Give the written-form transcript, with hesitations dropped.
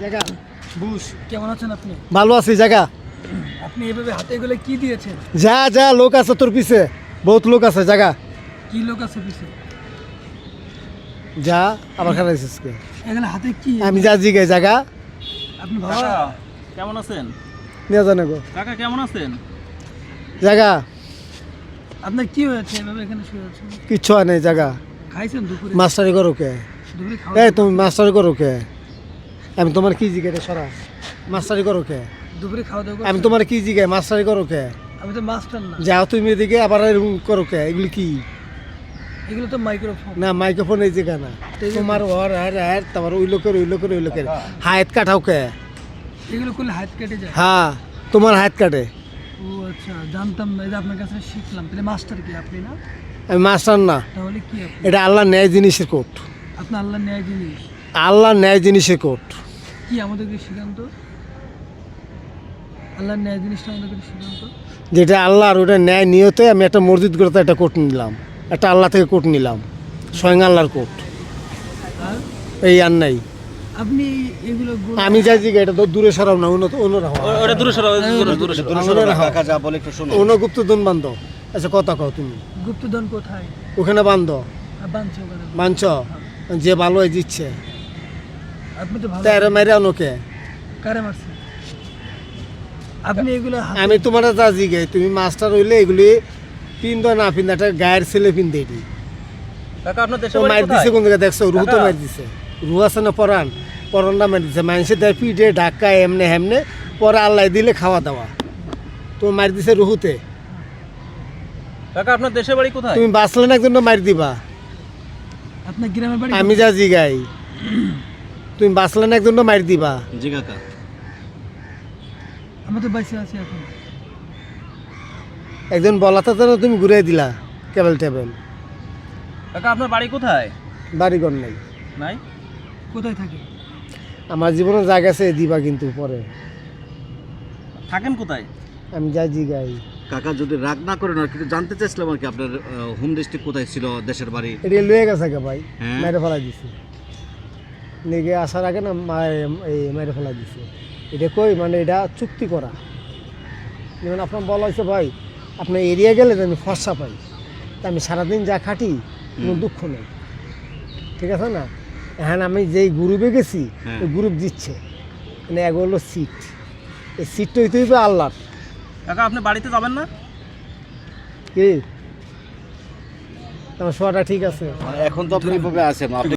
জায়গা বুশ কেমন আছেন আপনি? ভালো আছি জায়গা। আপনি এভাবে হাতে এগুলো কি দিয়েছেন? যা যা লোক আছে তোর পিছে, বহুত লোক আছে জায়গা। কি লোক আছে পিছে? যা আবার খারাইছিস কে? এগুলো হাতে কি? আমি যা জিগাই জায়গা আপনি বাবা কেমন আছেন? নিয়ে জানে গো কাকা কেমন আছেন? জায়গা আপনার কি হয়েছে এভাবে এখানে শুয়ে আছেন? কিচ্ছু হয় নাই জায়গা। খাইছেন দুপুরে? মাস্টারি করো কে? দুপুরে এই তুমি মাস্টারি করো কে? আমি তোমার কি জিগাই রে সরা? মাস্টারি করো কে? দুপুরে খাওয়া দাওয়া আমি করছেন? তোমার কি জিগাই মাস্টারি করো কে? আমি তো মাস্টার না। যাও তুমি এদিকে আবার এরকম করো কে? এগুলি কি? এগুলো তো মাইক্রোফোন। না মাইক্রোফোন এই জায়গা না তোমার ওর আর তোমার ওই লোকের হাত কাটাও কে? এগুলো করলে হাত কেটে যায়। হ্যাঁ তোমার হাত কাটে। ও আচ্ছা, জানতাম না। এই যে আপনার কাছে শিখলাম। তাহলে মাস্টার কি আপনি না? আমি মাস্টার না, তাহলে কি আপনি? এটা আল্লাহ ন্যায় জিনিসের কোর্ট। আপনি আল্লাহর ন্যায় জিনিস। আল্লাহ ন্যায় জিনিসের কোর্ট। কি আমাদেরকে শিখান তো? আল্লাহর ন্যায় জিনিসটা আমাদেরকে শিখান তো। যেটা আল্লাহ আর ওটা ন্যায় নিয়তে আমি একটা মসজিদ করতে একটা কোর্ট নিলাম, একটা আল্লাহ থেকে কোর্ট নিলাম, স্বয়ং আল্লাহর কোর্ট। আর এই আর নাই আপনি এগুলো আমি যাই জিগা এটা তো দূরে সরাও না, অন্যরা ওটা দূরে সরাও, দূরে সরাও। কাকা যা বলে একটু শুনুন। অন্য গুপ্ত দন বান্ধ। আচ্ছা কথা কও তুমি, গুপ্তধন কোথায়? ওখানে বান্ধ বানছে ওখানে। মানছ যে ভালো হয়ে দিচ্ছে আপনি তো ভালো। তার মেরে আনোকে। কারে মারছে? আপনি এগুলো আমি তোমার যা জিগাই তুমি মাস্টার হইলে এগুলি পিন্দ না পিন্দ একটা গায়ের ছেলে পিন্দে এটি কাকা আপনার দেশে তো বাড়ি মার কোথায়? দিছে কোন জায়গায় দেখছো? রুহ তো কাকা। মার দিছে, রুহ আছে না পরানটা মার দিছে। মানুষের দেয় পিঠে ঢাকা এমনে হেমনে, পরে আল্লাহ দিলে খাওয়া দাওয়া। তো মার দিছে রুহুতে। কাকা আপনার দেশে বাড়ি কোথায়? তুমি বাঁচলে না একজন মার দিবা। আপনার গ্রামের বাড়ি? আমি যা জিগাই তুমি বাঁচলে না একজন মার দিবা। জি কাকা। আমি তো বাইসে আছি এখন। একজন বলাতে না তুমি ঘুরে দিলা কেবল টেবল। কাকা আপনার বাড়ি কোথায়? বাড়িঘর নেই, নাই। কোথায় থাকে? আমার জীবনে জায়গা আছে দিবা কিন্তু পরে। থাকেন কোথায়? আমি যা জিগাই কাকা যদি রাগ না করেন আর কিন্তু জানতে চাইছিলাম আর কি আপনার হোম ডিস্ট্রিক্ট কোথায় ছিল, দেশের বাড়ি? এটা লয়ে গেছে কে ভাই, হ্যাঁ। মেরে ফেলা দিছে। নেগে আসার আগে না এই মেরে ফেলা দিছে। এটা কই মানে এটা চুক্তি করা। যেমন আপনার বলা হয়েছে ভাই আপনার এরিয়া গেলে আমি ফর্সা পাই, তা আমি সারাদিন যা খাটি কোনো দুঃখ নেই, ঠিক আছে না? এখন আমি যেই গ্রুপে গেছি হ্যাঁ। ওই গ্রুপ দিচ্ছে মানে এক হলো সিট, এই সিটটা হইতে হইবে আল্লাহর। কাকা আপনি বাড়িতে যাবেন না? কি আমার শোয়াটা ঠিক আছে? এখন তো আপনি এভাবে আছেন, আপনি